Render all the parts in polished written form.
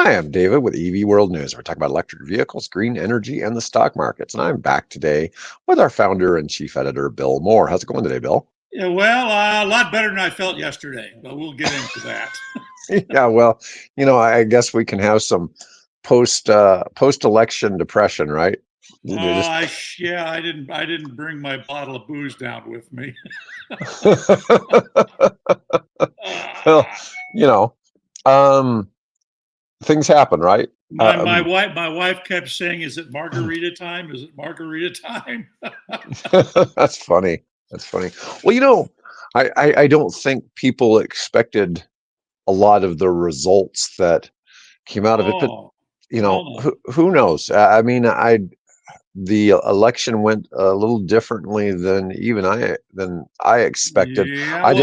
Hi, I'm David with EV World News. We're talking about electric vehicles, green energy, and the stock markets. And I'm back today with our founder and chief editor, Bill Moore. How's it going today, Bill? Yeah, well, a lot better than I felt yesterday, but we'll get into that. Yeah, well, I guess we can have some post-election depression, right? I didn't bring my bottle of booze down with me. Well, things happen, right? My wife kept saying, "Is it margarita time? Is it margarita time?" That's funny. That's funny. Well, I don't think people expected a lot of the results that came out of it, but no. who knows? The election went a little differently than I expected. Yeah, I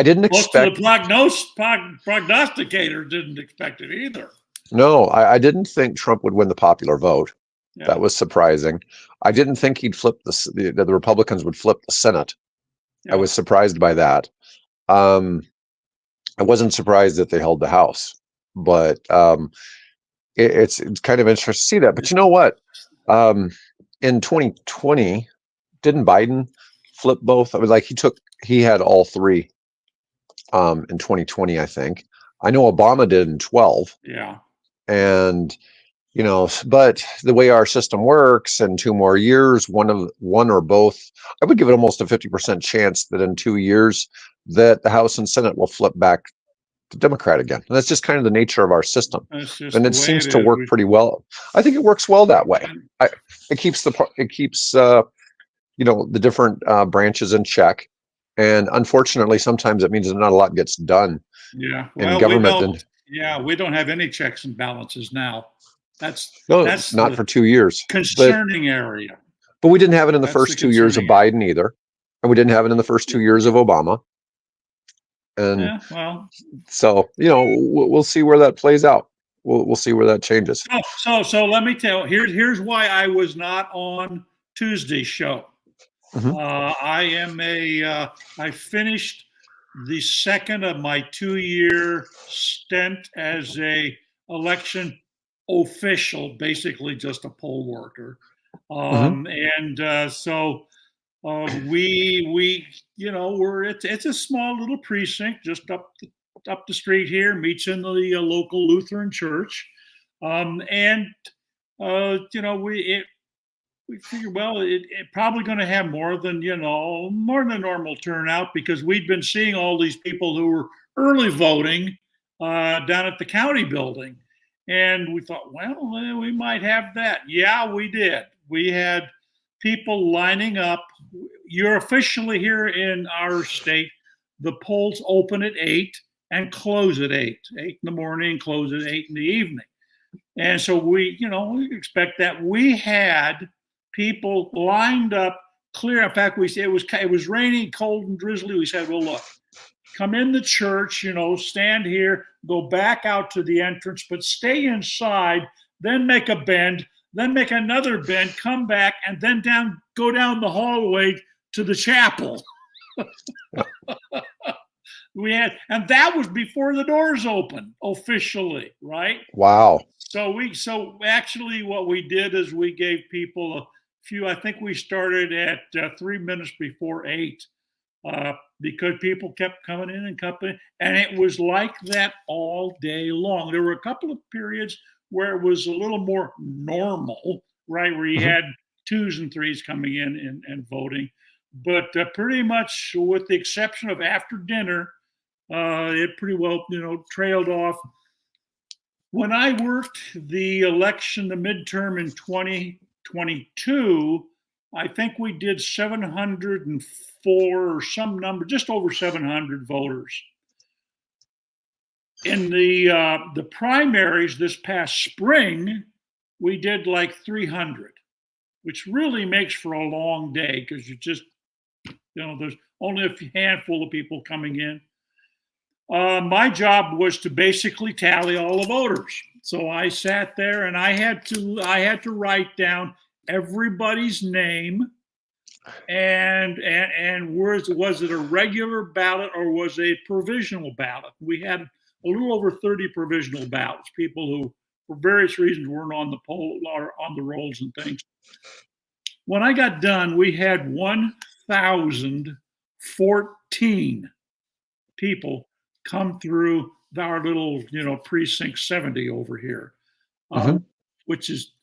didn't most of expect. the prognosticators didn't expect it either. No, I didn't think Trump would win the popular vote. Yeah. That was surprising. I didn't think he'd flip the Republicans would flip the Senate. Yeah. I was surprised by that. I wasn't surprised that they held the House, but it's kind of interesting to see that. But you know what? In 2020, didn't Biden flip both? I mean, like he had all three in 2020, I think. I know Obama did in 12. Yeah. And but the way our system works, in 2 more years, one or both, I would give it almost a 50% chance that in 2 years that the House and Senate will flip back to Democrat again. And that's just kind of the nature of our system. And it seems to work pretty well. I think it works well that way. It keeps the different branches in check. And unfortunately, sometimes it means that not a lot gets done in government. We don't have any checks and balances now. That's not for 2 years. Concerning area. But we didn't have it in the first 2 years of Biden either. And we didn't have it in the first 2 years of Obama. And so, we'll see where that plays out. We'll see where that changes. So let me tell you, here's why I was not on Tuesday's show. Mm-hmm. I finished the second of my 2-year stint as a election official, basically just a poll worker. It's a small little precinct just up the street here, meets in the local Lutheran church. We figured, well, it probably going to have more than normal turnout, because we'd been seeing all these people who were early voting down at the county building. And we thought, well, we might have that. Yeah, we did. We had people lining up. You're officially here in our state. The polls open at 8 and close at 8. 8 in the morning, close at 8 in the evening. And so we expect that. We had people lined up clear. In fact, we said it was raining, cold, and drizzly. We said, well, look, come in the church, stand here, go back out to the entrance, but stay inside, then make a bend, then make another bend, come back, and then go down the hallway to the chapel. And that was before the doors opened officially, right? Wow. So actually what we did is we gave people a few. I think we started at 3 minutes before 8. Because people kept coming in, and it was like that all day long. There were a couple of periods where it was a little more normal, right, where you had 2s and 3s coming in and voting. But pretty much, with the exception of after dinner, it pretty well, trailed off. When I worked the midterm in 2022, I think we did 704 or some number, just over 700 voters. In the primaries this past spring, we did like 300, which really makes for a long day, because there's only a handful of people coming in. My job was to basically tally all the voters. So I sat there and I had to write down everybody's name and was it a regular ballot or was it a provisional ballot? We had a little over 30 provisional ballots, people who, for various reasons, weren't on the poll or on the rolls and things. When I got done, we had 1,014 people come through our little, precinct 70 over here, which is,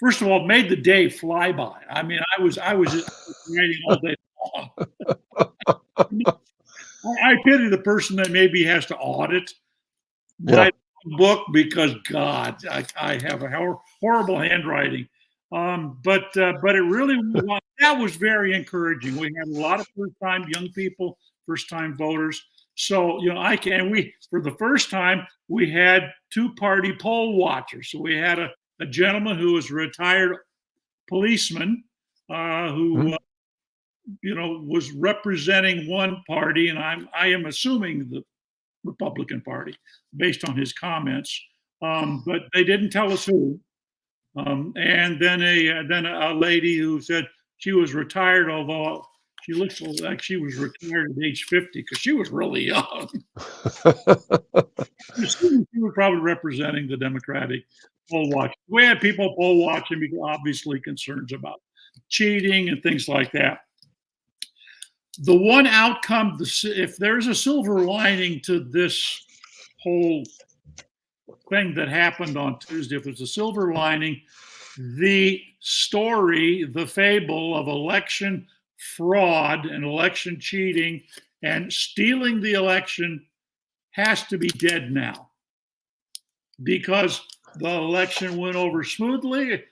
first of all, made the day fly by. I mean, I was just writing all day long. I pity the person that maybe has to audit my book because, God, I have a horrible handwriting. But it really that was very encouraging. We had a lot of first-time young people, first-time voters. So for the first time we had two-party poll watchers. So we had a gentleman who was a retired policeman who was representing one party, and I am assuming the Republican Party based on his comments, but they didn't tell us who. And then a lady who said she was retired, although she looks like she was retired at age 50 because she was really young. She was probably representing the Democratic poll watch. We had people poll watching because obviously concerns about cheating and things like that. The one outcome, if there's a silver lining to this whole thing that happened on Tuesday, if there's a silver lining, the story, the fable of election fraud and election cheating and stealing the election has to be dead now, because the election went over smoothly.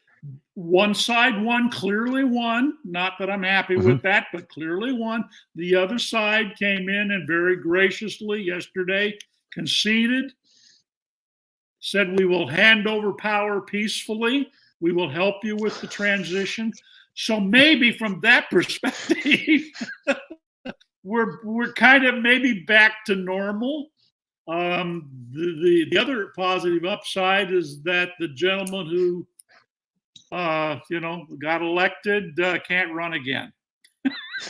One side won, clearly won. Not that I'm happy with that, but clearly won. The other side came in and very graciously yesterday conceded, said we will hand over power peacefully. We will help you with the transition. So maybe from that perspective, we're kind of maybe back to normal. The other positive upside is that the gentleman who got elected can't run again.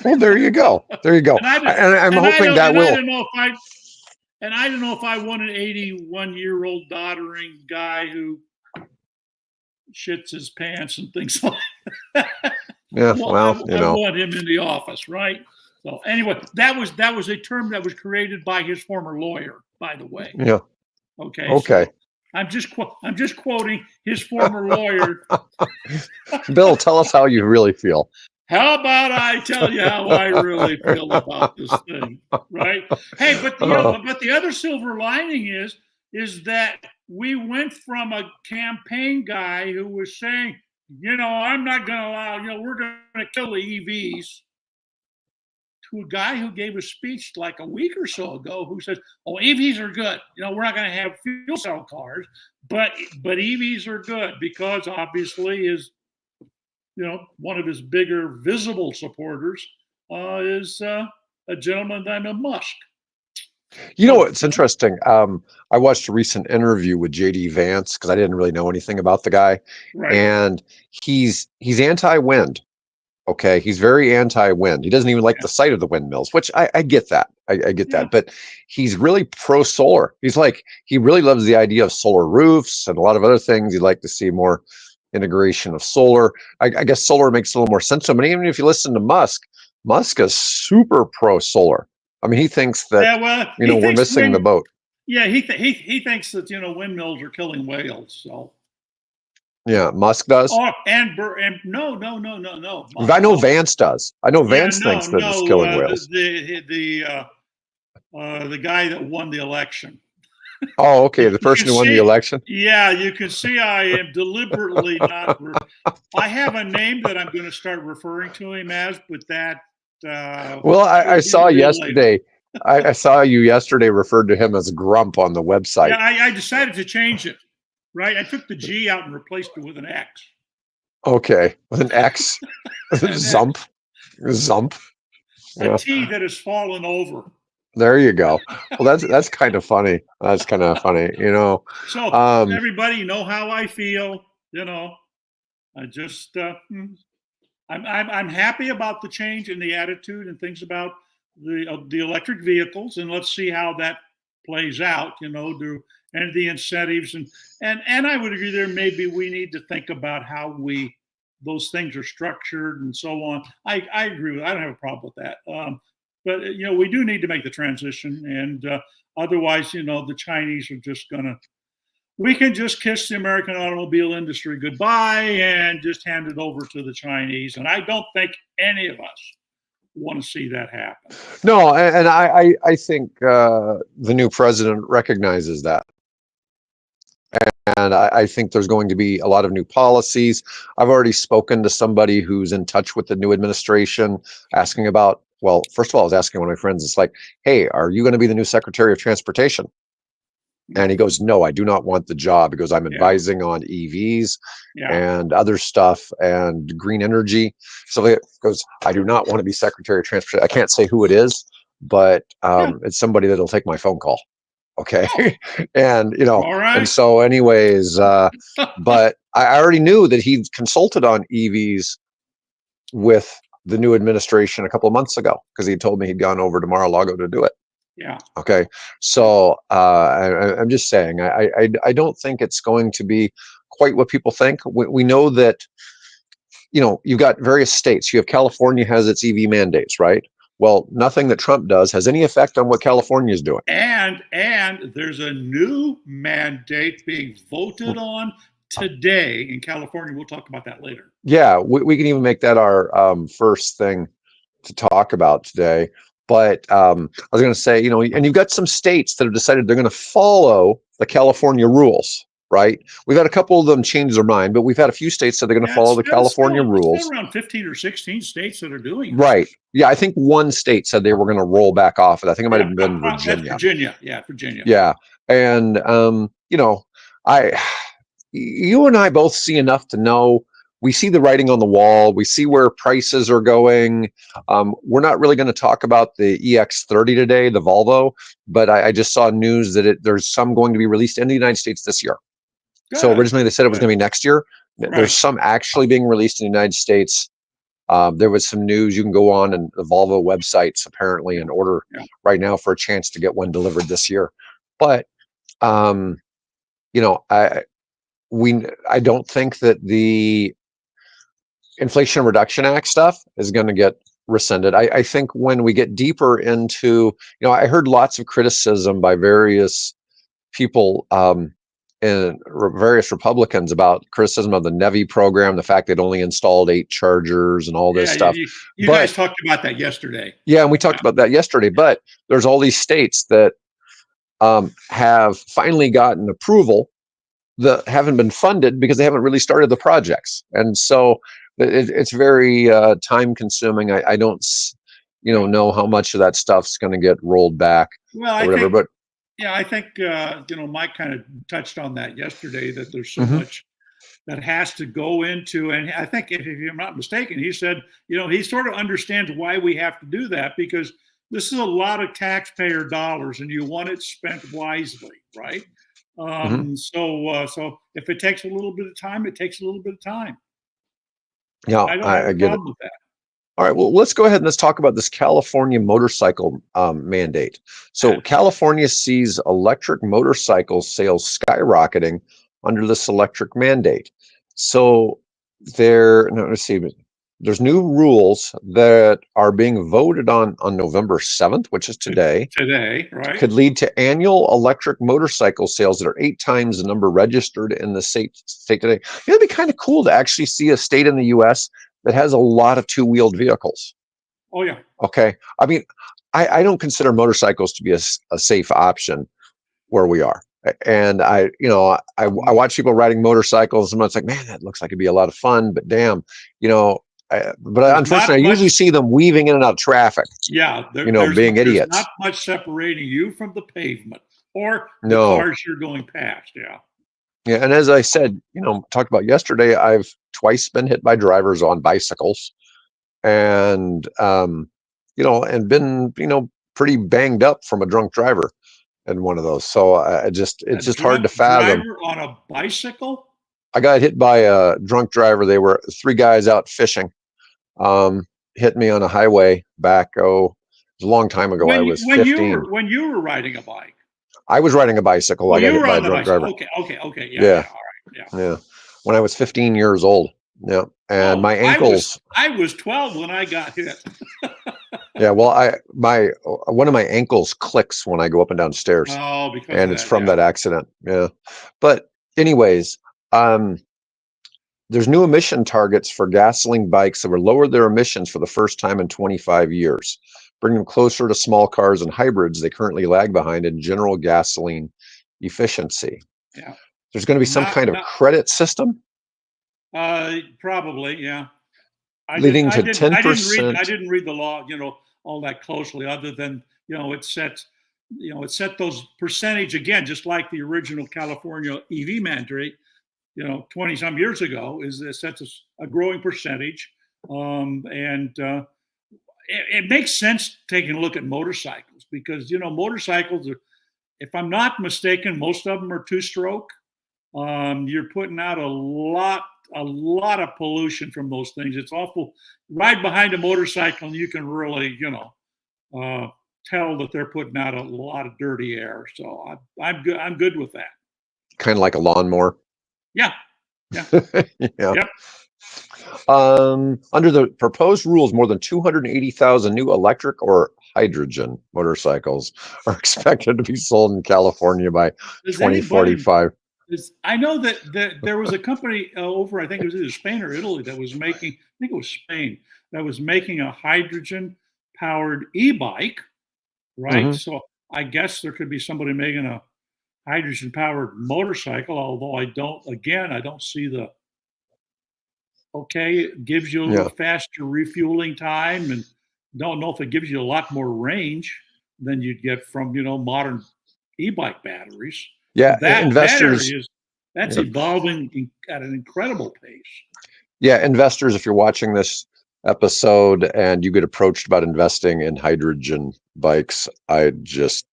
Well, there you go. There you go. And I'm hoping that will. I don't know if I want an 81-year-old doddering guy who shits his pants and things like that. Yeah, I want him in the office, right? So anyway, that was a term that was created by his former lawyer, by the way. Yeah. Okay. Okay. So I'm just quoting his former lawyer. Bill, tell us how you really feel. How about I tell you how I really feel about this thing, right? Hey, but the other silver lining is that we went from a campaign guy who was saying, I'm not going to allow, we're going to kill the EVs, to a guy who gave a speech like a week or so ago who says, EVs are good. We're not going to have fuel cell cars, but EVs are good, because obviously one of his bigger visible supporters is a gentleman named Musk. It's interesting. I watched a recent interview with JD Vance because I didn't really know anything about the guy. Right. And he's anti-wind. Okay. He's very anti-wind. He doesn't even like the sight of the windmills, which I get that. I get that. But he's really pro-solar. He really loves the idea of solar roofs and a lot of other things. He'd like to see more integration of solar. I guess solar makes a little more sense to him. And even if you listen to Musk is super pro-solar. I mean, he thinks that we're missing the boat. Yeah, he thinks that windmills are killing whales. So yeah, Musk does. Oh, and no. I know Vance does. I know Vance thinks that it's killing whales. The guy that won the election. Oh, okay. The person who won the election. Yeah, you can see I am deliberately not. I have a name that I'm going to start referring to him as, but that. Well, I saw yesterday. I saw you yesterday referred to him as Grump on the website. Yeah, I decided to change it. Right, I took the G out and replaced it with an X. Okay, with an X. Zump. A T that has fallen over. There you go. Well, that's kind of funny. That's kind of funny, So everybody know how I feel. I just I'm happy about the change in the attitude and things about the electric vehicles, and let's see how that plays out, and the incentives and I would agree there maybe we need to think about how those things are structured and so on. I agree with. I don't have a problem with that. But we do need to make the transition, and otherwise, the Chinese are just gonna. We can just kiss the American automobile industry goodbye and just hand it over to the Chinese. And I don't think any of us want to see that happen. No, and I think the new president recognizes that. And I think there's going to be a lot of new policies. I've already spoken to somebody who's in touch with the new administration, asking about, well, first of all, I was asking one of my friends, it's like, hey, are you going to be the new Secretary of Transportation? And he goes, no, I do not want the job. He goes, I'm advising on EVs and other stuff and green energy. So he goes, I do not want to be Secretary of Transportation. I can't say who it is, but it's somebody that'll take my phone call. Okay. And, and so anyways, but I already knew that he consulted on EVs with the new administration a couple of months ago, because he told me he'd gone over to Mar-a-Lago to do it. Yeah. Okay. So I'm just saying, I don't think it's going to be quite what people think. We know that, you've got various states. You have California has its EV mandates, right? Well, nothing that Trump does has any effect on what California is doing. And there's a new mandate being voted on today in California. We'll talk about that later. Yeah, we can even make that our first thing to talk about today. But I was going to say, and you've got some states that have decided they're going to follow the California rules, right? We've had a couple of them change their mind, but we've had a few states that are going to follow the California rules. Still around 15 or 16 states that are doing it. Right. Yeah, I think one state said they were going to roll back off it. I think it might have been Virginia. That's Virginia. Yeah, Virginia. Yeah. And, you and I both see enough to know. We see the writing on the wall. We see where prices are going. We're not really going to talk about the EX30 today, the Volvo, but I just saw news that there's some going to be released in the United States this year. Good. So originally they said it was going to be next year. Right. There's some actually being released in the United States. There was some news. You can go on and the Volvo websites apparently and order right now for a chance to get one delivered this year. But I don't think that the Inflation Reduction Act stuff is going to get rescinded. I think when we get deeper into, I heard lots of criticism by various people and various Republicans about criticism of the NEVI program, the fact they'd only installed 8 chargers and all this stuff. You guys talked about that yesterday. Yeah, and we talked about that yesterday. But there's all these states that have finally gotten approval that haven't been funded because they haven't really started the projects. And so it's very time consuming. I don't, know how much of that stuff's going to get rolled back or whatever. I think Mike kind of touched on that yesterday, that there's so much that has to go into, and I think if I'm not mistaken, he said, he sort of understands why we have to do that, because this is a lot of taxpayer dollars and you want it spent wisely, right? So if it takes a little bit of time, it takes a little bit of time. Yeah, I don't have a problem with that. All right, well, let's go ahead and let's talk about this California motorcycle mandate. So California sees electric motorcycle sales skyrocketing under this electric mandate. So there's new rules that are being voted on November 7th, which is today. Today, right? Could lead to annual electric motorcycle sales that are 8 times the number registered in the state today. It'd be kind of cool to actually see a state in the U.S. that has a lot of 2-wheeled vehicles. Oh, yeah. Okay. I mean, I don't consider motorcycles to be a safe option where we are. And I watch people riding motorcycles, and it's like, man, that looks like it'd be a lot of fun, but damn, but unfortunately, I usually see them weaving in and out of traffic. Yeah. Being idiots. Not much separating you from the pavement or the cars you're going past. Yeah. Yeah. And as I said, talked about yesterday, I've twice been hit by drivers on bicycles and, and been, pretty banged up from a drunk driver in one of those. So it's just hard to fathom. Driver on a bicycle? I got hit by a drunk driver. They were 3 guys out fishing, hit me on a highway back, it was a long time ago. I was 15. When you were riding a bike. I was riding a bicycle. Oh, I got you hit were by a on the drunk bicycle. driver. Okay. Yeah, Yeah, all right. Yeah. yeah. When I was 15 years old. Yeah, and Oh, my ankles. I was 12 when I got hit. Yeah, well, my one of my ankles clicks when I go up and down stairs, Oh, because of and it's that. from Yeah. that accident. Yeah, but anyways, there's new emission targets for gasoline bikes that will lower their emissions for the first time in 25 years, bring them closer to small cars and hybrids they currently lag behind in general gasoline efficiency. Yeah. There's going to be some kind of Not credit system probably, yeah. leading to 10%. I didn't read the law, all that closely, other than, it set those percentage again, just like the original California EV mandate, 20 some years ago, is it sets a growing percentage. And it makes sense taking a look at motorcycles because, motorcycles are, if I'm not mistaken, most of them are two-stroke. You're putting out a lot of pollution from those things. It's awful. Ride behind a motorcycle, and you can really, tell that they're putting out a lot of dirty air. So I'm good. I'm good with that. Kind of like a lawnmower. Yeah. Yeah. Yeah. Yep. Under the proposed rules, more than 280,000 new electric or hydrogen motorcycles are expected to be sold in California by 2045. I know that there was a company over, I think it was either Spain or Italy, that was making, I think it was Spain, that was making a hydrogen powered e-bike, right? Mhm. So I guess there could be somebody making a hydrogen powered motorcycle, although I don't see it gives you a Yeah. little faster refueling time, and don't know if it gives you a lot more range than you'd get from, modern e-bike batteries. Yeah. But that Investors. area that's Yeah. evolving at an incredible pace. Yeah. Investors, if you're watching this episode and you get approached about investing in hydrogen bikes, I just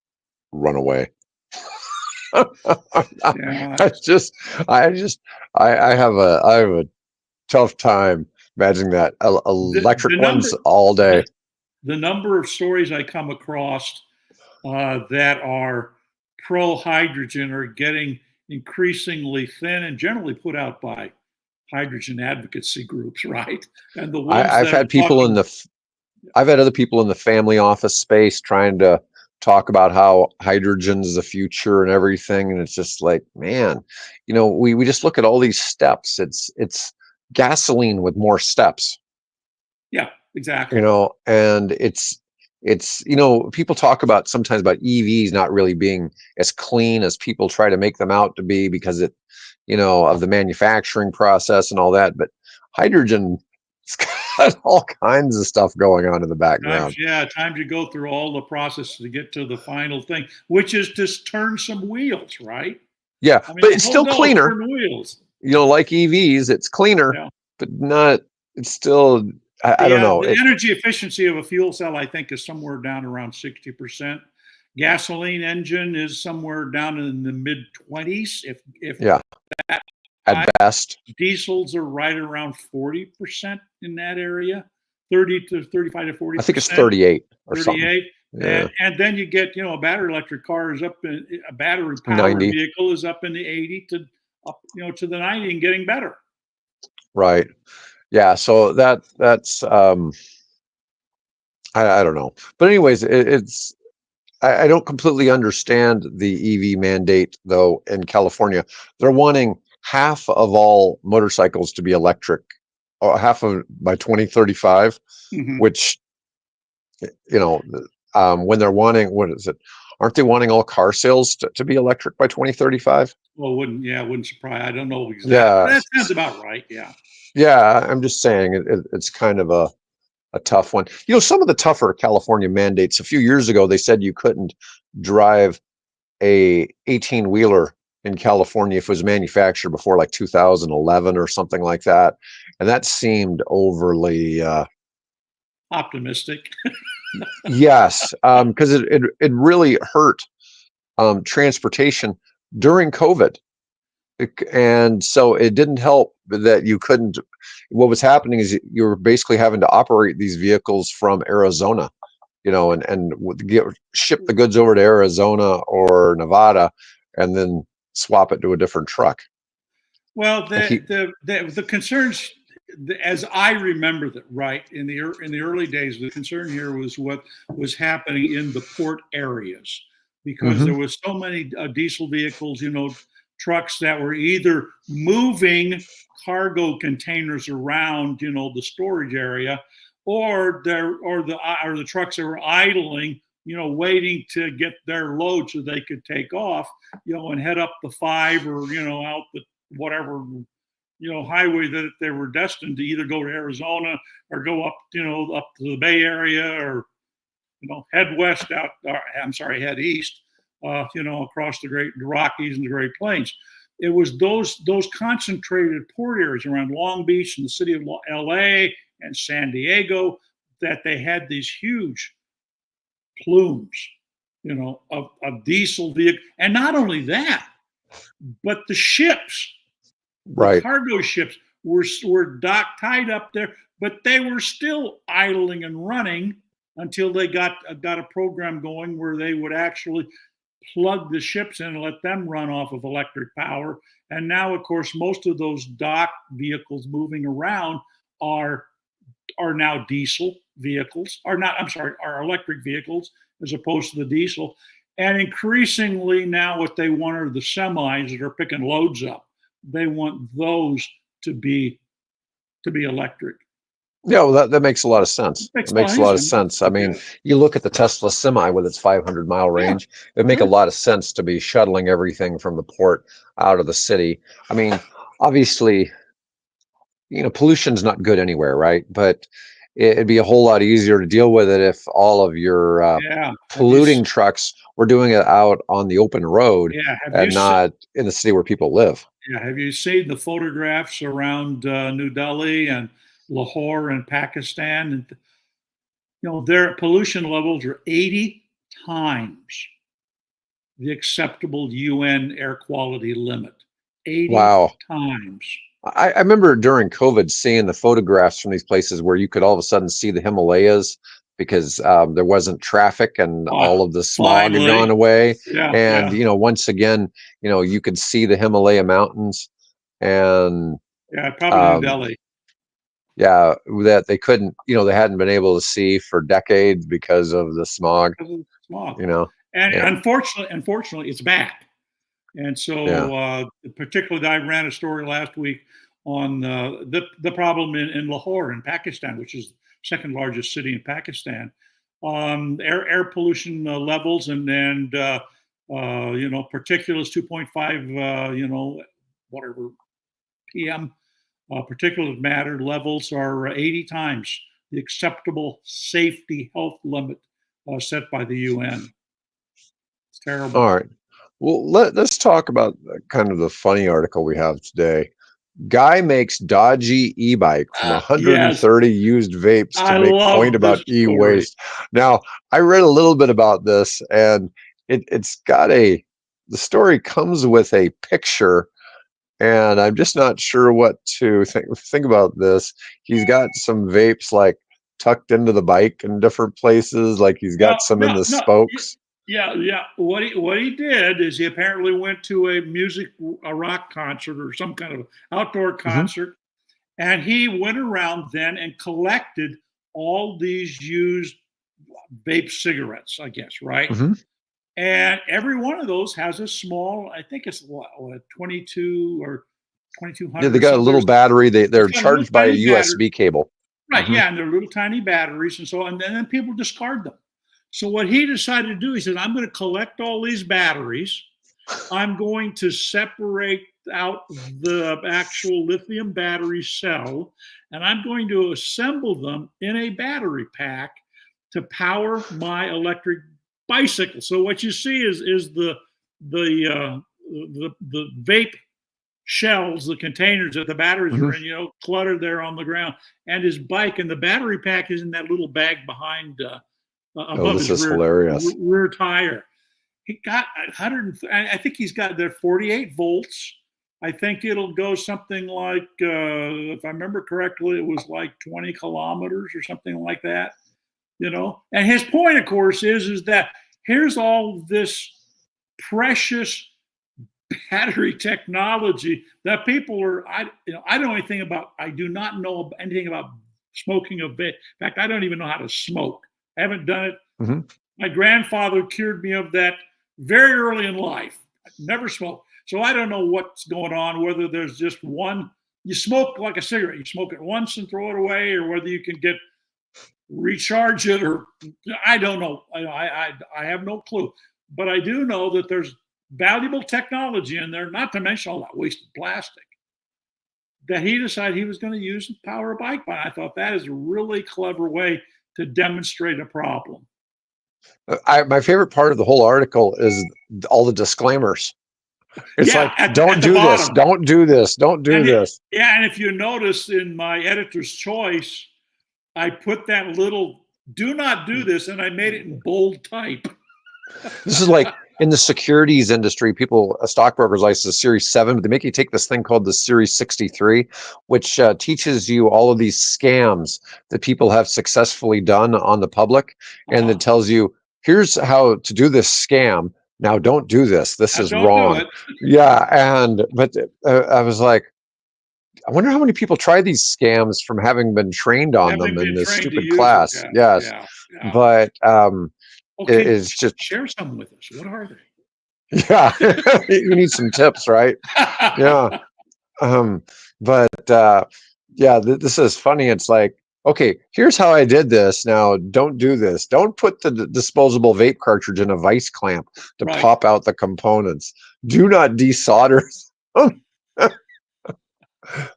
run away. Yeah. I have a tough time imagining that electric The ones number all day. the number of stories I come across that are pro hydrogen are getting increasingly thin and generally put out by hydrogen advocacy groups, right? And the ones I've that are had people talking, I've had other people in the family office space trying to talk about how hydrogen's the future and everything, and it's just like, man, we just look at all these steps. It's gasoline with more steps. yeah, exactly. And it's people talk about sometimes about EVs not really being as clean as people try to make them out to be because of the manufacturing process and all that, but hydrogen, it's got all kinds of stuff going on in the background. Time to go through all the process to get to the final thing, which is to turn some wheels, right? Yeah, I mean, but the it's whole still goal is cleaner. turn wheels. Like EVs, it's cleaner, Yeah. but not. It's still. I don't know. The energy efficiency of a fuel cell, I think, is somewhere down around 60%. Gasoline engine is somewhere down in the mid 20s. If Yeah, that, at best. diesels are right around 40% in that area, 30 to 35 to 40%. I think it's 38 or 38. something. Yeah. And then you get, a battery electric car is up in a battery powered 90. vehicle is up in the 80 to up, to the 90 and getting better. Right. Yeah. So that's I don't know. But anyways, it's I don't completely understand the EV mandate though in California. They're wanting half of all motorcycles to be electric, or half of by 2035, Mm-hmm. which when they're wanting, what is it? Aren't they wanting all car sales to be electric by 2035? Well, wouldn't surprise. I don't know exactly. Yeah. That sounds about right. Yeah. Yeah, I'm just saying it's kind of a tough one. Some of the tougher California mandates, a few years ago, they said you couldn't drive a 18-wheeler in California if it was manufactured before like 2011 or something like that. And that seemed overly optimistic. Yes, because it really hurt transportation during COVID. And so it didn't help that you couldn't. What was happening is you were basically having to operate these vehicles from Arizona ship the goods over to Arizona or Nevada, and then swap it to a different truck. Well, the concerns, as I remember that, right, in the early days, the concern here was what was happening in the port areas, because there was so many diesel vehicles, trucks that were either moving cargo containers around, the storage area, or the trucks that were idling, waiting to get their load so they could take off, and head up the 5 or out the whatever highway that they were destined to either go to Arizona or go up up to the Bay Area, or head west head east, across the Rockies and the Great Plains. It was those concentrated port areas around Long Beach and the city of LA and San Diego that they had these huge plumes, of diesel vehicle. And not only that, but the ships, the cargo ships were tied up there, but they were still idling and running until they got a program going where they would actually plug the ships in and let them run off of electric power. And now, of course, most of those dock vehicles moving around are now diesel vehicles, are electric vehicles as opposed to the diesel. And increasingly now what they want are the semis that are picking loads up. They want those to be electric. Yeah, well, that makes a lot of sense. It makes a lot of sense. I mean, you look at the Tesla Semi with its 500-mile range. It would make a lot of sense to be shuttling everything from the port out of the city. I mean, obviously, pollution's not good anywhere, right? But it'd be a whole lot easier to deal with it if all of your polluting trucks were doing it out on the open road and not in the city where people live. Yeah, have you seen the photographs around New Delhi and Lahore in Pakistan? And their pollution levels are 80 times the acceptable UN air quality limit. 80 times. I remember during COVID seeing the photographs from these places where you could all of a sudden see the Himalayas because there wasn't traffic and all of the smog had gone away. Once again, you could see the Himalaya mountains, and probably New Delhi. Yeah, that they couldn't, they hadn't been able to see for decades because of the smog. And unfortunately, it's back. And so, particularly, I ran a story last week on the problem in Lahore in Pakistan, which is the second largest city in Pakistan. Air pollution levels and particulates 2.5 whatever PM particulate matter levels are 80 times the acceptable safety health limit set by the UN. It's terrible. All right. Well, let's talk about kind of the funny article we have today. Guy makes dodgy e-bike from 130 used vapes to make point about e-waste. Now, I read a little bit about this, and it's got the story comes with a picture, and I'm just not sure what to think about this. He's got some vapes like tucked into the bike in different places, like he's got some in the spokes. Yeah. What he did is he apparently went to a rock concert or some kind of outdoor concert, and he went around then and collected all these used vape cigarettes, I guess, right? And every one of those has a small, I think it's 22 or 2200. Yeah, they got a little battery. They're charged by a USB cable. Right. Yeah, and they're little tiny batteries and so on. And then people discard them. So what he decided to do, he said, I'm going to collect all these batteries. I'm going to separate out the actual lithium battery cell, and I'm going to assemble them in a battery pack to power my electric bicycle. So what you see is the vape shells, the containers that the batteries are in, cluttered there on the ground, and his bike, and the battery pack is in that little bag behind above his rear tire. He got 100. I think he's got there 48 volts. I think it'll go something like, if I remember correctly, it was like 20 kilometers or something like that. And his point, of course, is that here's all this precious battery technology that people are, I don't know anything about, I do not know anything about smoking a vape. In fact, I don't even know how to smoke. I haven't done it. Mm-hmm. My grandfather cured me of that very early in life. I never smoked. So I don't know what's going on, whether there's just one, you smoke like a cigarette, you smoke it once and throw it away, or whether you can recharge it, or I don't know. I have no clue. But I do know that there's valuable technology in there, not to mention all that wasted plastic, that he decided he was going to use to power a bike by. I thought that is a really clever way to demonstrate a problem. My favorite part of the whole article is all the disclaimers. It's like, don't do this, don't do this, don't do this. And if you notice in my editor's choice, I put that little "do not do this" and I made it in bold type. This is like in the securities industry, people, stockbrokers license the Series 7, but they make you take this thing called the Series 63, which teaches you all of these scams that people have successfully done on the public. And it tells you, here's how to do this scam. Now, don't do this. This is wrong. Yeah. But I was like, I wonder how many people try these scams from having been trained on them in this stupid class. Yes. But it's just, share some with us. What are they? Yeah, you need some tips, right? Yeah. This is funny. It's like, okay, here's how I did this. Now, don't do this. Don't put the disposable vape cartridge in a vice clamp to pop out the components. Do not desolder them.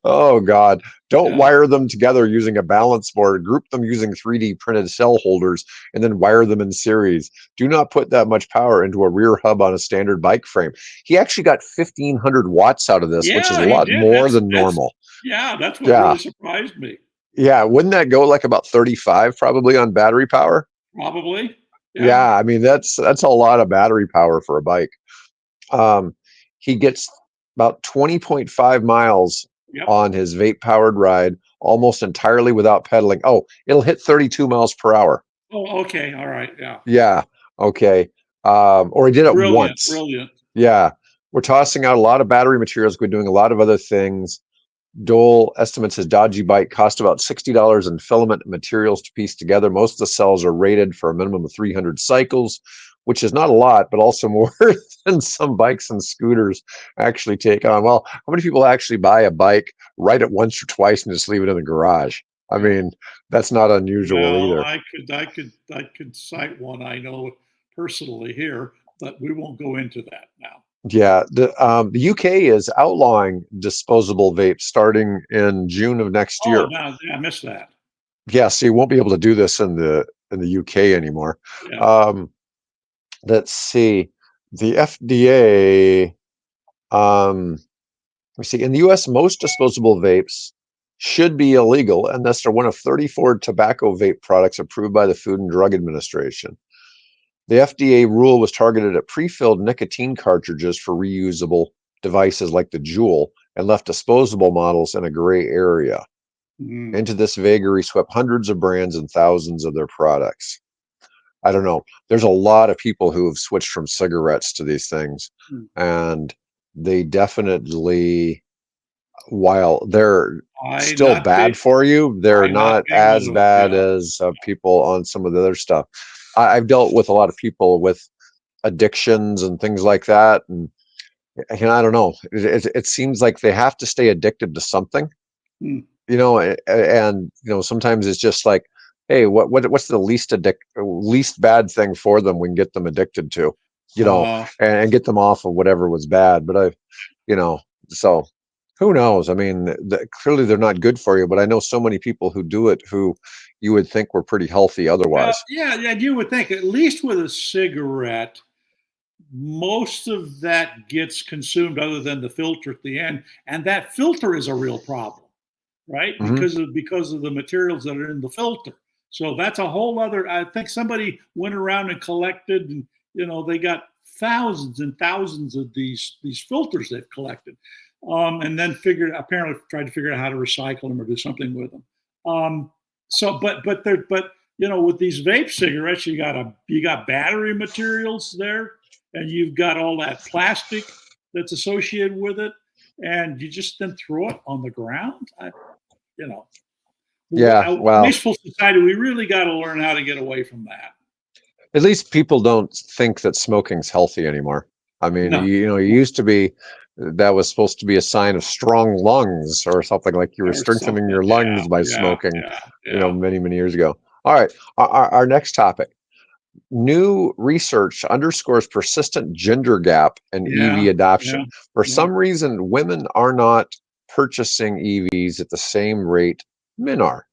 Oh God, don't wire them together using a balance board. Group them using 3D printed cell holders and then wire them in series. Do not put that much power into a rear hub on a standard bike frame. He actually got 1,500 watts out of this, which is a lot more than normal. That's what really surprised me. Yeah, wouldn't that go like about 35 probably on battery power? Probably. Yeah, I mean that's a lot of battery power for a bike. He gets about 20.5 miles on his vape powered ride, almost entirely without pedaling. Oh, it'll hit 32 miles per hour. Oh, okay. All right. Yeah. Yeah. Okay. Or he did it once. Brilliant. Yeah. We're tossing out a lot of battery materials. We're doing a lot of other things. Dole estimates his dodgy bike cost about $60 in filament and materials to piece together. Most of the cells are rated for a minimum of 300 cycles, which is not a lot, but also more than some bikes and scooters actually take on. Well, how many people actually buy a bike, ride it once or twice, and just leave it in the garage? I mean, that's not unusual either. I could cite one I know personally here, but we won't go into that now. Yeah, the UK is outlawing disposable vapes starting in June of next year. No, I missed that. Yeah, so you won't be able to do this in the UK anymore. Let's see, the FDA. Let me see. In the US, most disposable vapes should be illegal, and thus they're one of 34 tobacco vape products approved by the Food and Drug Administration. The FDA rule was targeted at pre-filled nicotine cartridges for reusable devices like the Juul and left disposable models in a gray area. Into this vagary swept hundreds of brands and thousands of their products. I don't know. There's a lot of people who have switched from cigarettes to these things, and they definitely, while they're still bad for you, they're not as bad as people on some of the other stuff. I've dealt with a lot of people with addictions and things like that, and I don't know. It seems like they have to stay addicted to something, and sometimes it's just like, hey, what's the least bad thing for them we can get them addicted to, and get them off of whatever was bad. But so who knows? I mean, clearly they're not good for you, but I know so many people who do it who you would think were pretty healthy otherwise. You would think, at least with a cigarette, most of that gets consumed other than the filter at the end, and that filter is a real problem, right? Because of the materials that are in the filter. So that's a whole other. I think somebody went around and collected, and they got thousands and thousands of these filters they've collected, and then apparently tried to figure out how to recycle them or do something with them. But with these vape cigarettes, you got battery materials there, and you've got all that plastic that's associated with it, and you just then throw it on the ground. Yeah, well, Wasteful society. We really got to learn how to get away from that. at least people don't think that smoking's healthy anymore. I mean, No. it used to be that was supposed to be a sign of strong lungs or something, like you were strengthening your lungs by smoking, many, many years ago. All right. Our next topic. New research underscores persistent gender gap in EV adoption. For some reason, women are not purchasing EVs at the same rate men are.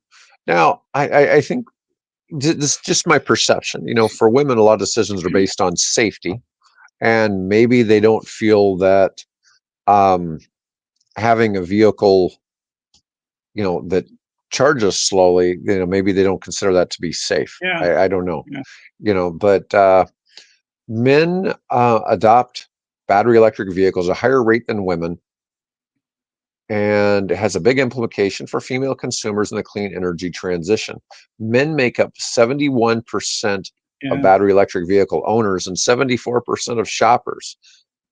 Now, I think this is just my perception. For women, a lot of decisions are based on safety, and maybe they don't feel that having a vehicle, that charges slowly, maybe they don't consider that to be safe. I don't know. But men adopt battery electric vehicles at a higher rate than women, and it has a big implication for female consumers in the clean energy transition. Men make up 71% of battery electric vehicle owners and 74% of shoppers.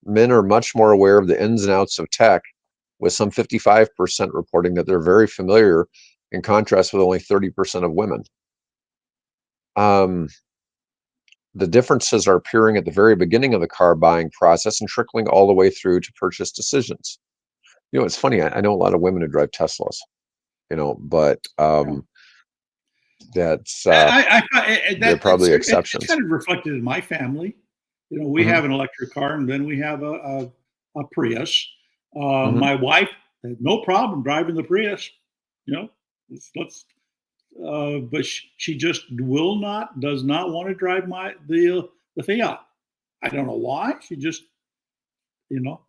Men are much more aware of the ins and outs of tech, with some 55% reporting that they're very familiar, in contrast with only 30% of women. The differences are appearing at the very beginning of the car buying process and trickling all the way through to purchase decisions. It's funny. I know a lot of women who drive Teslas, but that's they're probably exceptions. It's kind of reflected in my family. We have an electric car, and then we have a Prius. My wife had no problem driving the Prius. But she just does not want to drive the Fiat. I don't know why. She just,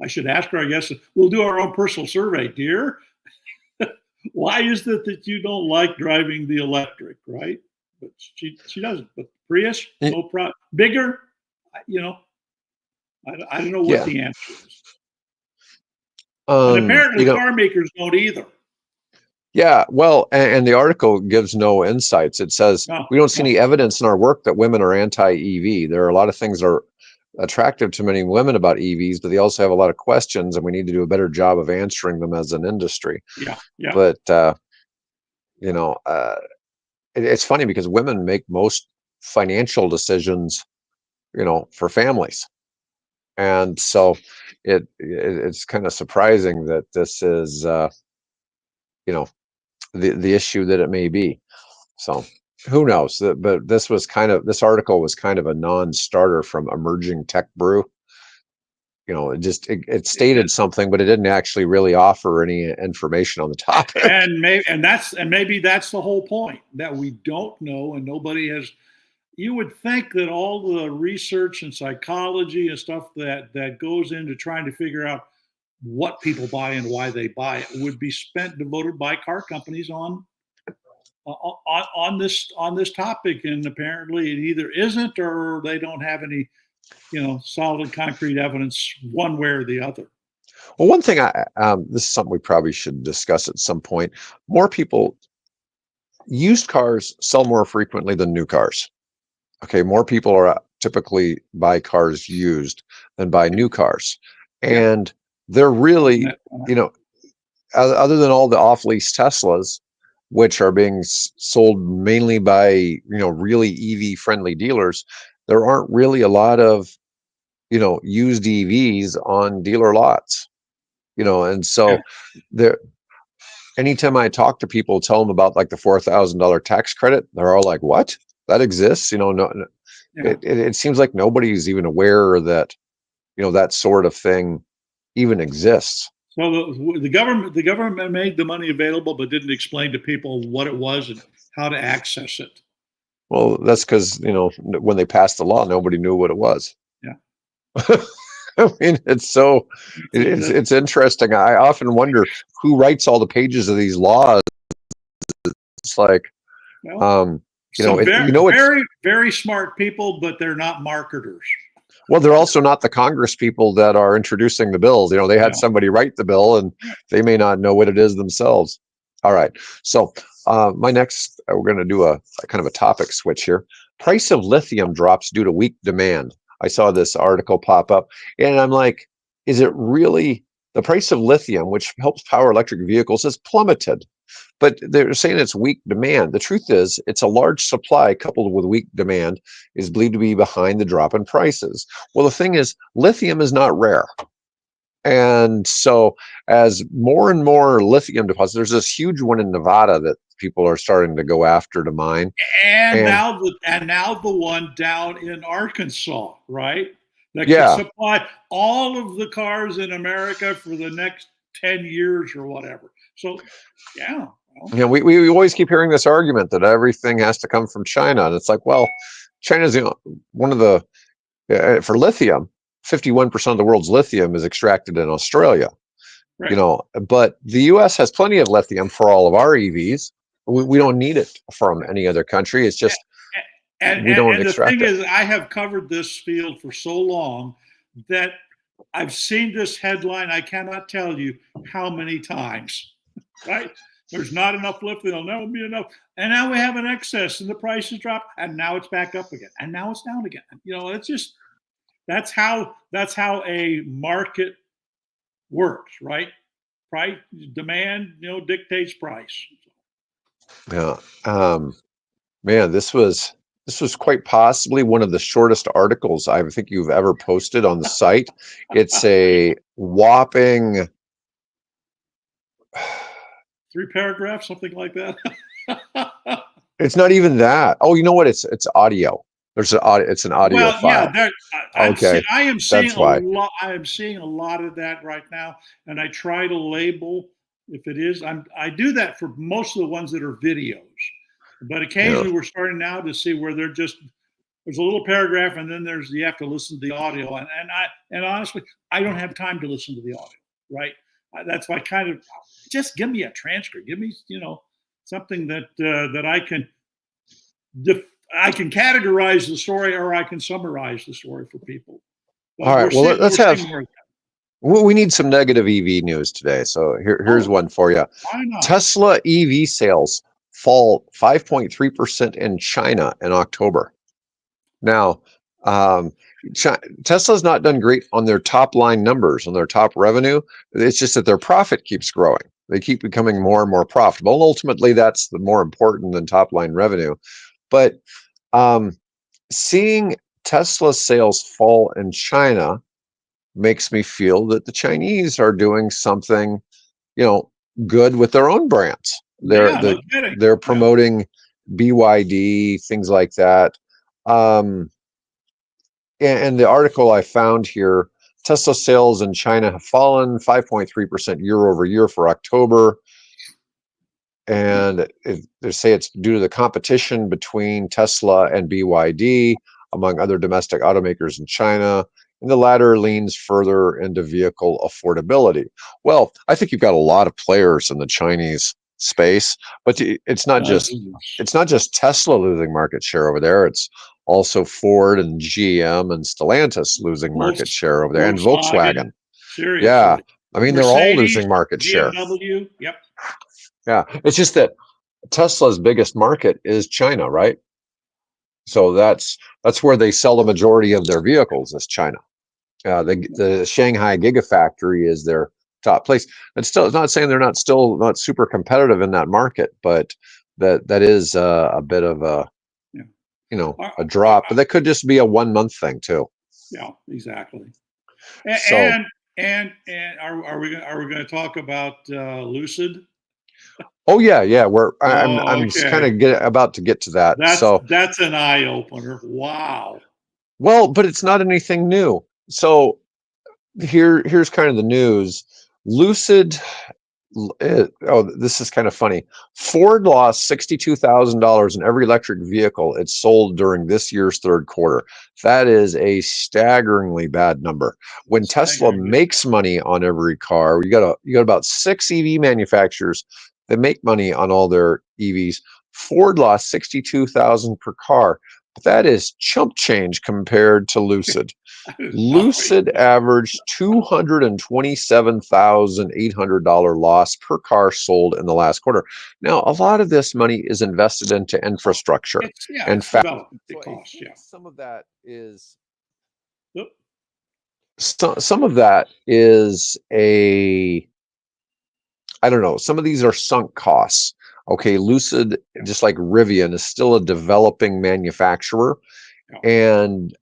I should ask her. I guess we'll do our own personal survey, dear. Why is it that you don't like driving the electric, right? But she doesn't. But Prius, no problem. Bigger, I don't know what the answer is. And apparently, car makers don't either. Yeah, well, and the article gives no insights. It says we don't see any evidence in our work that women are anti-EV. There are a lot of things that are attractive to many women about EVs, but they also have a lot of questions, and we need to do a better job of answering them as an industry. But it's funny because women make most financial decisions, for families, and so it's kind of surprising that this is, the issue that it may be. So who knows? But this article was kind of a non-starter from Emerging Tech Brew. It stated something, but it didn't actually really offer any information on the topic. And maybe that's the whole point, that we don't know, and nobody has. You would think that all the research and psychology and stuff that goes into trying to figure out what people buy and why they buy it would be devoted by car companies on this topic, and apparently it either isn't, or they don't have any solid concrete evidence one way or the other. Well, one thing this is something we probably should discuss at some point. Used cars sell more frequently than new cars. Okay, more people are typically buy cars used than buy new cars, and they're really, other than all the off-lease Teslas, which are being sold mainly by, really EV-friendly dealers, there aren't really a lot of, used EVs on dealer lots, and so anytime I talk to people, tell them about like the $4,000 tax credit, they're all like, what? That exists? It seems like nobody's even aware that, that sort of thing even exists. So the government made the money available, but didn't explain to people what it was and how to access it. Well, that's because when they passed the law, nobody knew what it was. Yeah. I mean, it's interesting. I often wonder who writes all the pages of these laws. It's like, very, very smart people, but they're not marketers. Well, they're also not the Congress people that are introducing the bills. They had somebody write the bill, and they may not know what it is themselves. All right. So My next, we're going to do a kind of a topic switch here. Price of lithium drops due to weak demand. I saw this article pop up, and I'm like, is it really the price of lithium, which helps power electric vehicles, has plummeted? But they're saying it's weak demand. The truth is, it's a large supply coupled with weak demand is believed to be behind the drop in prices. Well, the thing is, lithium is not rare. And so as more and more lithium deposits, there's this huge one in Nevada that people are starting to go after to mine. And And now the one down in Arkansas, right? That could yeah, supply all of the cars in America for the next 10 years or whatever. So, yeah. Well, we always keep hearing this argument that everything has to come from China. And it's like, well, China's one of the, for lithium, 51% of the world's lithium is extracted in Australia. right. But the US has plenty of lithium for all of our EVs. We don't need it from any other country. It's just we don't And the thing extract it. is, I have covered this field for so long that I've seen this headline. I cannot tell you how many times, right? There's not enough lithium. There'll never be enough. And now we have an excess and the prices drop and now it's back up again. And now it's down again. It's just, that's how a market works, right? Price, demand, dictates price. Yeah. Man, this was quite possibly one of the shortest articles I think you've ever posted on the site. It's a whopping 3 paragraphs, something like that. it's not even that. Oh, you know what? It's audio. It's an audio Well, yeah, file. I Okay. am seeing That's why. I am seeing a lot of that right now, and I try to label if it is. I do that for most of the ones that are videos, but Yeah. occasionally we're starting now to see where there's a little paragraph, and then you have to listen to the audio, and honestly, I don't have time to listen to the audio. Right? That's why kind of just give me a transcript. Give me something that I can categorize the story or I can summarize the story for people. But All right. Well, let's we're have. seeing more of that. We need some negative EV news today. So here's Oh, one for you. why not? Tesla EV sales fall 5.3% in China in October. Now, um, Tesla's not done great on their top line numbers, on their top revenue. It's just that their profit keeps growing. They keep becoming more and more profitable. And ultimately, that's the more important than top line revenue. But um, seeing Tesla sales fall in China makes me feel that the Chinese are doing something, good with their own brands. They're Yeah, no kidding. they're Yeah. promoting BYD, things like that. Um, and the article I found here, Tesla sales in China have fallen 5.3% year over year for October. And they say it's due to the competition between Tesla and BYD, among other domestic automakers in China. And the latter leans further into vehicle affordability. Well, I think you've got a lot of players in the Chinese space, but it's not just Dozens. it's not just Tesla losing market share over there. It's also Ford and GM and Stellantis losing market share over there, and Volkswagen, Volkswagen. Yeah, seriously. I mean they're all Mercedes, losing market share. BMW. Yep. Yeah, it's just that Tesla's biggest market is China, right? So that's where they sell the majority of their vehicles is China. The Shanghai Gigafactory is their top place. It's not saying they're not super competitive in that market, but that is a bit of a Yeah. a drop. But that could just be a 1 month thing too. Yeah, exactly. So And are we going to talk about Lucid? oh yeah, Oh, I'm kind okay. of about to get to that. So That's an eye opener. Wow. well, but it's not anything new. So here's kind of the news. Lucid. This is kind of funny. Ford lost $62,000 in every electric vehicle it sold during this year's third quarter. That is a staggeringly bad number. When Tesla Staggering. makes money on every car, you got about 6 EV manufacturers that make money on all their EVs. Ford lost 62,000 per car. But that is chump change compared to Lucid. Lucid averaged $227,800 loss per car sold in the last quarter. Now, a lot of this money is invested into infrastructure. It's development. It costs, some of that is Yep. some of that is I don't know. Some of these are sunk costs. Okay, Lucid, just like Rivian, is still a developing manufacturer, and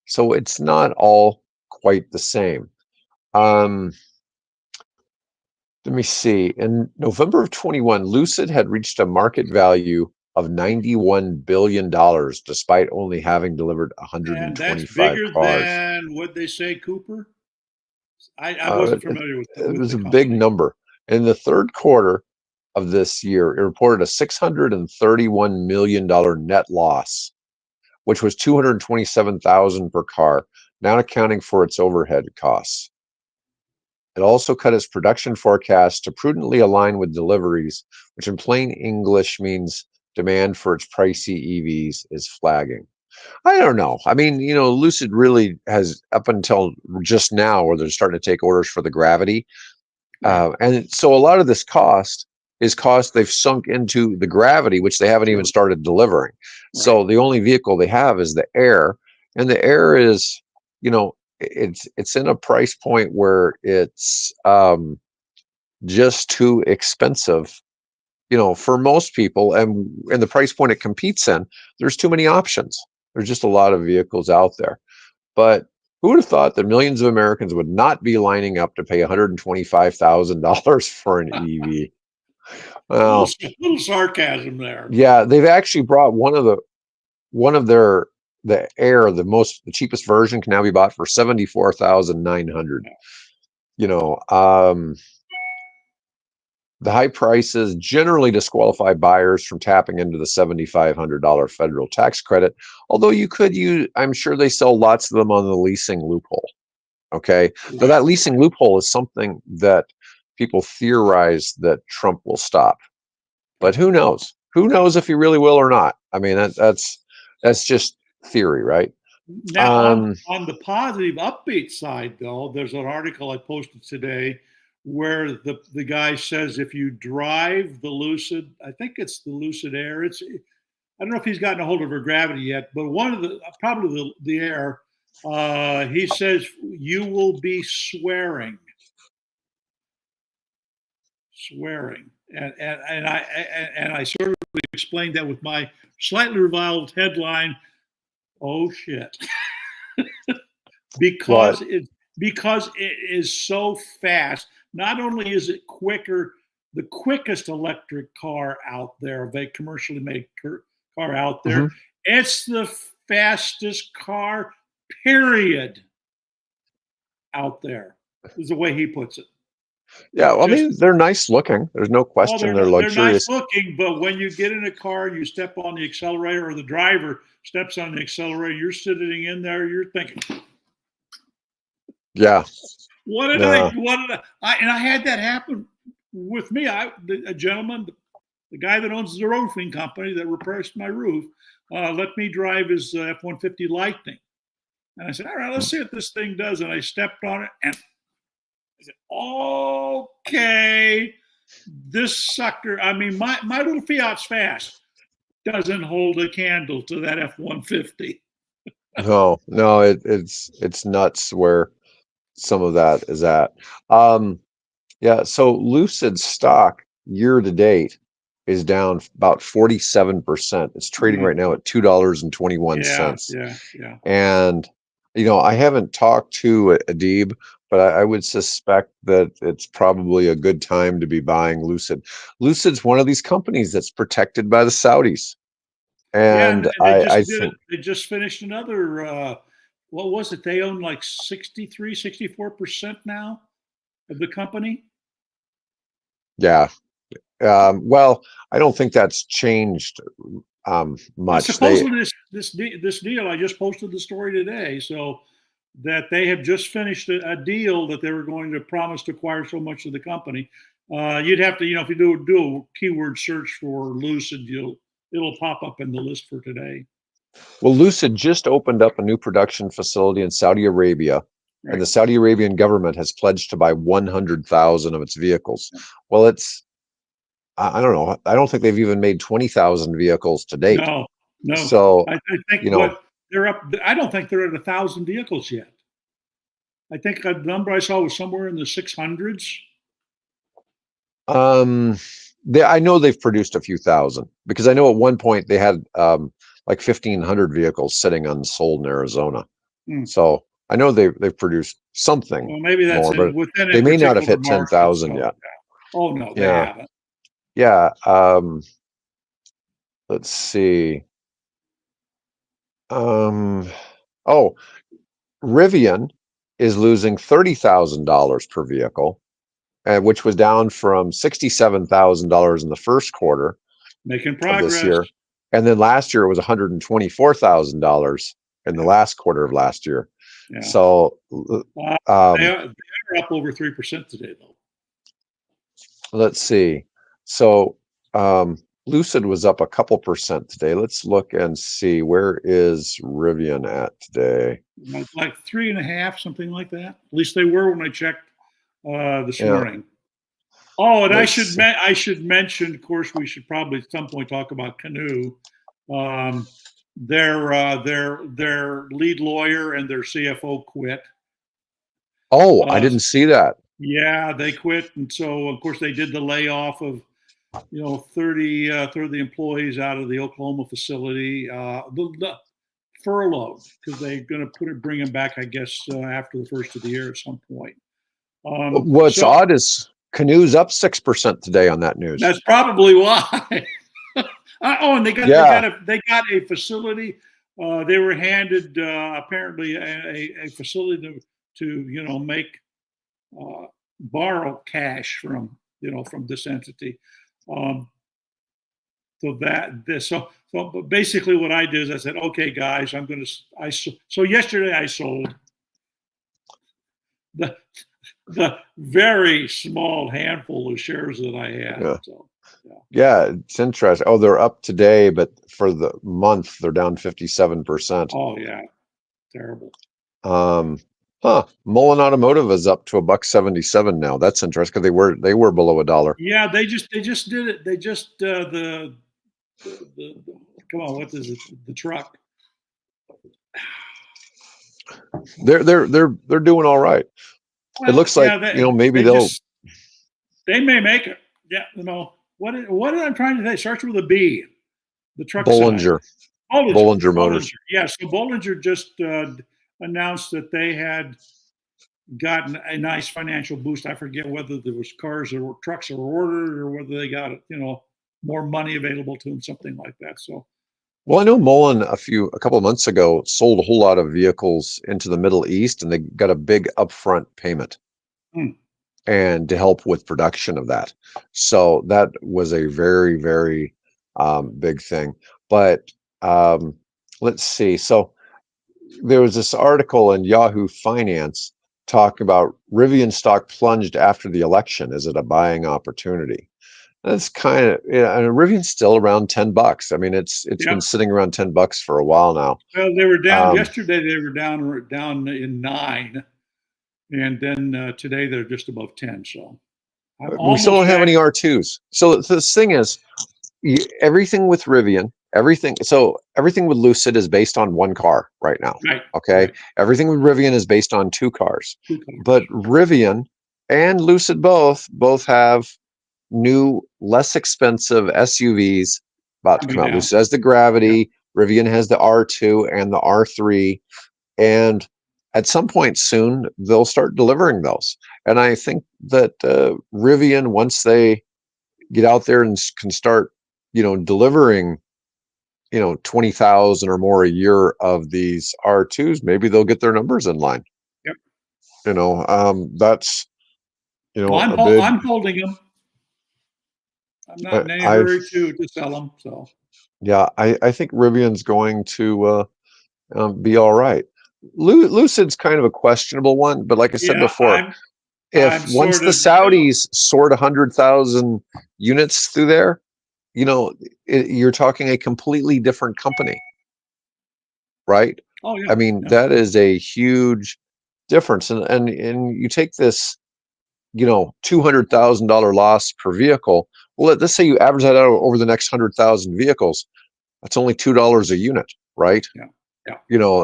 so it's not all quite the same. Let me see. In November of 21, Lucid had reached a market value of $91 billion, despite only having delivered And 125 that's bigger cars. than what they say, Cooper. I wasn't familiar with It was the a big company. number. In the third quarter of this year, it reported a $631 million net loss, which was $227,000 per car, not accounting for its overhead costs. It also cut its production forecast to prudently align with deliveries, which in plain English means demand for its pricey EVs is flagging. I don't know. I mean, Lucid really has, up until just now, where they're starting to take orders for the Gravity. And so a lot of this cost is cost they've sunk into the Gravity, which they haven't even started delivering. So the only vehicle they have is the Air, and the Air is, it's in a price point where it's just too expensive, for most people, and the price point it competes in, there's too many options. There's just a lot of vehicles out there. But who would have thought that millions of Americans would not be lining up to pay $125,000 for an EV? Well, a little sarcasm there. Yeah, they've actually brought the Air, the cheapest version, can now be bought for $74,900. The high prices generally disqualify buyers from tapping into the $7,500 federal tax credit, although you could I'm sure they sell lots of them on the leasing loophole. Okay. Now that leasing loophole is something that people theorize that Trump will stop. But who knows? Who knows if he really will or not? I mean, that's just theory, right? Now, on the positive, upbeat side, though, there's an article I posted today where the guy says if you drive the Lucid, I think it's the Lucid Air. I don't know if he's gotten a hold of her Gravity yet, but one of probably the Air. He says you will be swearing, and I sort of explained that with my slightly reviled headline. Oh shit. because it is so fast. Not only is it quicker, the quickest electric car out there, a commercially made car out there, it's the fastest car, period, out there, is the way he puts it. Yeah, well, I mean, they're nice looking. There's no question they're luxurious. They're nice looking, but when you get in a car, you step on the accelerator, or the driver steps on the accelerator, you're sitting in there, you're thinking, yeah. What did I had that happen with me. A gentleman, the guy that owns the roofing company that repairs my roof, let me drive his F-150 Lightning. And I said, all right, let's see what this thing does. And I stepped on it and I said, okay, this sucker, I mean, my little Fiat's fast, doesn't hold a candle to that F-150. No, it's nuts where some of that is at. Yeah, so Lucid stock year to date is down about 47%. It's trading right now at $2.21. Yeah. And I haven't talked to Adib, but I would suspect that it's probably a good time to be buying Lucid. Lucid's one of these companies that's protected by the Saudis. And I think they just finished another what was it? They own like 64% now of the company. Yeah. Well, I don't think that's changed much. Supposedly this deal, I just posted the story today, so that they have just finished a deal that they were going to promise to acquire so much of the company. You'd have to, if you do a keyword search for Lucid, it'll pop up in the list for today. Well, Lucid just opened up a new production facility in Saudi Arabia, Right. and the Saudi Arabian government has pledged to buy 100,000 of its vehicles. Well, I don't know. I don't think they've even made 20,000 vehicles to date. No, no. So, I think what they're up. I don't think they're at 1,000 vehicles yet. I think the number I saw was somewhere in the 600s. I know they've produced a few thousand, because I know at one point they had like 1,500 vehicles sitting unsold in Arizona. So I know they've produced something. Well, maybe that's more, but within they may not have hit market, 10,000 yet. Oh no, they haven't. Yeah. Let's see. Oh, Rivian is losing $30,000 per vehicle, which was down from $67,000 in the first quarter Making of progress this year. And then last year it was $124,000 in the last quarter of last year. Yeah. So they are up over 3% today, though. Let's see. So Lucid was up a couple percent today. Let's look and see, where is Rivian at today? Like 3.5, something like that. At least they were when I checked this morning. Oh, and I should mention, of course, we should probably at some point talk about Canoe. Their lead lawyer and their CFO quit. Oh, I didn't see that. Yeah, they quit, and so of course they did the layoff of 30 employees out of the Oklahoma facility, the furloughed, because they're going to bring them back, I guess, after the first of the year at some point. What's odd is Canoe's up 6% today on that news. That's probably why. And they got a facility. They were handed apparently a facility to make borrow cash from this entity. But basically what I did is I said, okay, guys, so yesterday I sold the very small handful of shares that I had. Yeah. So, yeah, it's interesting. Oh, they're up today, but for the month they're down 57%. Oh yeah, terrible. Mullen Automotive is up to $1.77 now. That's interesting, because they were below $1. Yeah, they just did it. They just the come on, what is it? The truck. They're doing all right. Well, it looks like maybe they may make it. Yeah, what did I trying to say? Starts with a B. The truck Bollinger. Side. Bollinger Motors. Yes, so Bollinger just announced that they had gotten a nice financial boost. I forget whether there was cars or trucks that were ordered, or whether they got more money available to them, something like that. So, well, I know Mullen a couple of months ago sold a whole lot of vehicles into the Middle East, and they got a big upfront payment, and to help with production of that. So that was a very, very big thing. But let's see. So there was this article in Yahoo Finance talking about Rivian stock plunged after the election. Is it a buying opportunity? That's kind of, and Rivian's still around $10. I mean, it's been sitting around $10 for a while now. Well, they were down yesterday. They were down in 9, and then today they're just above 10. So we still don't have any R2s. So this thing is, everything with Rivian, everything with Lucid is based on one car right now. Right. Okay. Right. Everything with Rivian is based on two cars. But Rivian and Lucid both have new, less expensive SUVs about to come out. Lucid has the Gravity, Rivian has the R2 and the R3, and at some point soon they'll start delivering those. And I think that Rivian, once they get out there and can start, delivering, 20,000 or more a year of these R2s, maybe they'll get their numbers in line. Yep. That's, I'm holding them. I'm not in any hurry to sell them. So yeah, I think Rivian's going to be all right. Lucid's kind of a questionable one, but like I said before, once the Saudis sort 100,000 units through there, you're talking a completely different company. right? Oh yeah. I mean, Yeah. that is a huge difference. And you take this, $200,000 loss per vehicle. Well, let's say you average that out over the next 100,000 vehicles. That's only $2 a unit, right? Yeah. Yeah.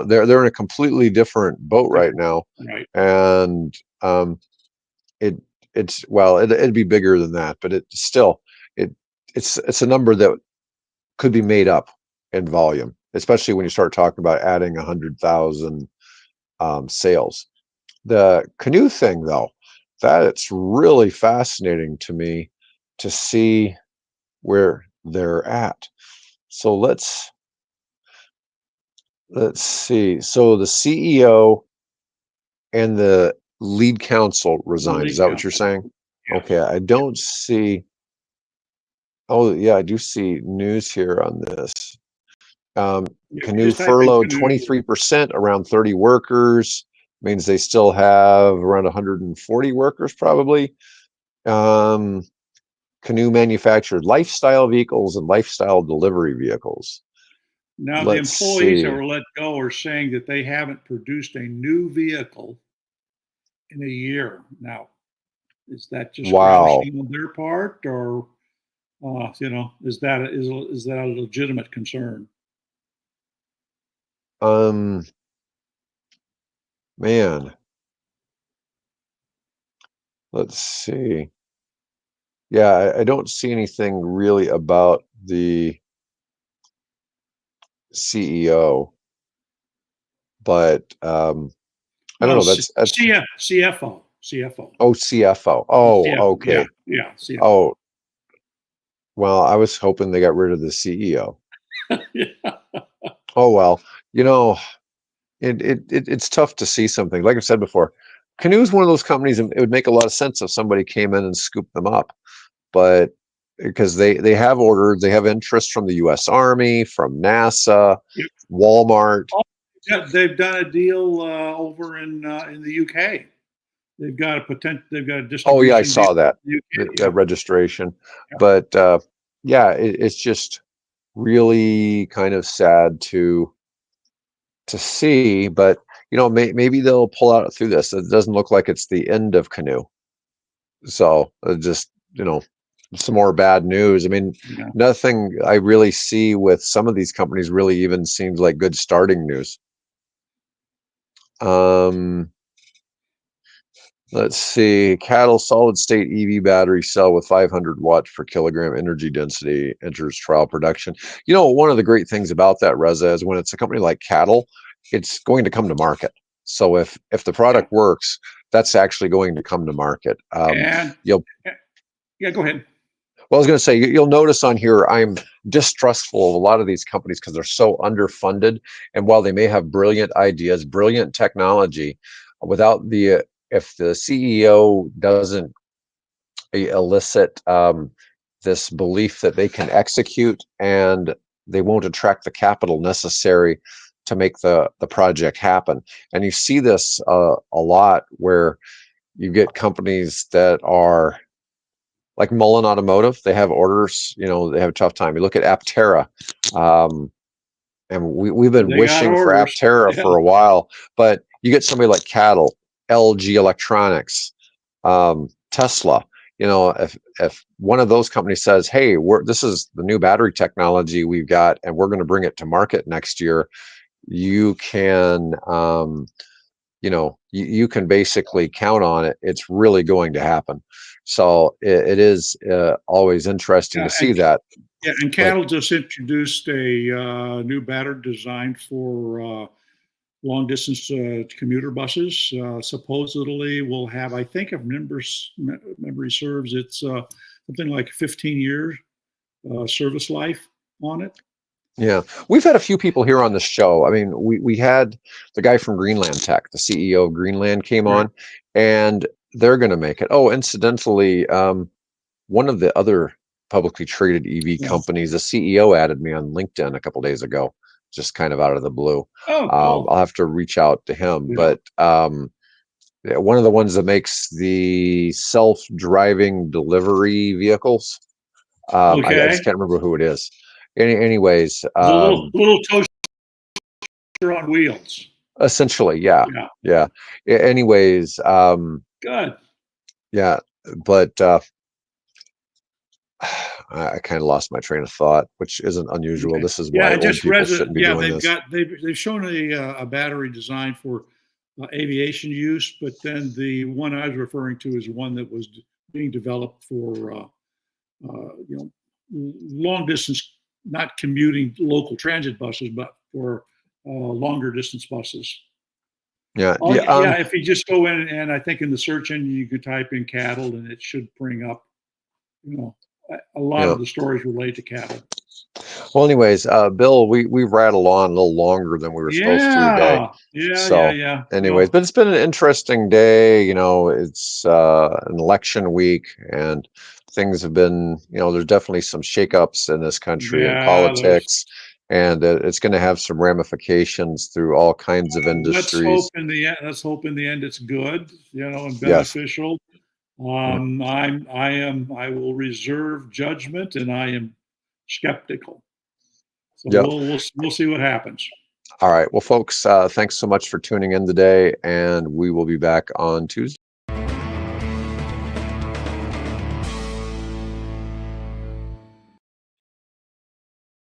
They're in a completely different boat right now, Right. and it it'd be bigger than that, but it's a number that could be made up in volume, especially when you start talking about adding 100,000 sales. The canoe thing, though, that it's really fascinating to me to see where they're at. So let's see. So the CEO and the lead counsel The resigned. Is lead that what you're counsel. saying? Yes. Okay, I Yeah. don't see. Oh, yeah, I do see news here on this. If you Canoe just type in furloughed canoe, 23%, around 30 workers. Means they still have around 140 workers, probably. Um, Canoe manufactured lifestyle vehicles and lifestyle delivery vehicles. now the Let's employees that see. were let go are saying that they haven't produced a new vehicle in a year. Now, is that just Wow. grouching on their part, or is that a legitimate concern? Um, Man, let's see. Yeah, I don't see anything really about the CEO, but I don't Well, know. That's CFO. oh, CFO. Oh, Yeah, yeah, okay. yeah, CFO. Oh, well, I was hoping they got rid of the CEO. Yeah. Oh well, you know, it's tough to see something. Like I said before, Canoe is one of those companies, and it would make a lot of sense if somebody came in and scooped them up. But because they have ordered, they have interest from the U.S. Army, from NASA, Yep. Walmart. Oh, yeah, they've done a deal over in the UK. They've got a Oh yeah, I distribution deal saw that in the UK. that Yeah, registration. yeah. But yeah, it's just really kind of sad to see. But maybe they'll pull out through this. It doesn't look like it's the end of Canoe. So just some more bad news. I mean, Yeah. nothing I really see with some of these companies really even seems like good starting news. Um, let's see. Cattle solid state EV battery cell with 500 watts per kilogram energy density enters trial production. One of the great things about that, Reza, is when it's a company like Cattle, it's going to come to market. So if the Yeah. product works, that's actually going to come to market. And You'll yeah, go ahead. Well, I was going to say, you'll notice on here, I'm distrustful of a lot of these companies because they're so underfunded. And while they may have brilliant ideas, brilliant technology, without if the CEO doesn't elicit this belief that they can execute, and they won't attract the capital necessary to make the project happen. And you see this a lot where you get companies that are like Mullen Automotive. They have orders, they have a tough time. You look at Aptera, and we've been They got wishing for orders. Aptera Yeah. for a while, but you get somebody like Cattle, LG Electronics, Tesla. If one of those companies says, "Hey, this is the new battery technology we've got, and we're going to bring it to market next year," you can you can basically count on it. It's really going to happen. So it is always interesting Yeah, to see that. and But Cattle just introduced a new battery design for long distance commuter buses. Supposedly will have, I think, if memory serves, it's something like 15 years service life on it. yeah, we've had a few people here on the show. I mean, we had the guy from Greenland Tech, the CEO of Greenland, came Right. on, and they're going to make it. Oh, incidentally, one of the other publicly traded EV Yeah. companies, the CEO added me on LinkedIn a couple days ago, just kind of out of the blue. Oh, cool. I'll have to reach out to him, Yeah. but one of the ones that makes the self-driving delivery vehicles. I Okay. just can't remember who it is. Anyways, The little toast on wheels. Essentially, yeah. Yeah. Anyways, Good. yeah, but I kind of lost my train of thought, which isn't unusual. Okay. This is Yeah, why I old just people read shouldn't be yeah, doing this. they've shown a battery design for aviation use, but then the one I was referring to is one that was being developed for you know, long distance, not commuting local transit buses, but for longer distance buses. Yeah, Oh yeah, yeah, if you just go in and I think in the search engine you could type in cattle and it should bring up, you know, a lot yeah. of the stories relate to cattle. Well, anyways, Bill, we rattle on a little longer than we were supposed to today. So, anyways, Well, but it's been an interesting day. You know, it's an election week, and things have been, you know, there's definitely some shakeups in this country and yeah, there's politics, and it's going to have some ramifications through all kinds of industries. let's hope in the end it's good, you know, and Yes. beneficial. Mm. I will reserve judgment and I am skeptical. So Yep. we'll see what happens. All right. Well, folks, thanks so much for tuning in today, and we will be back on Tuesday.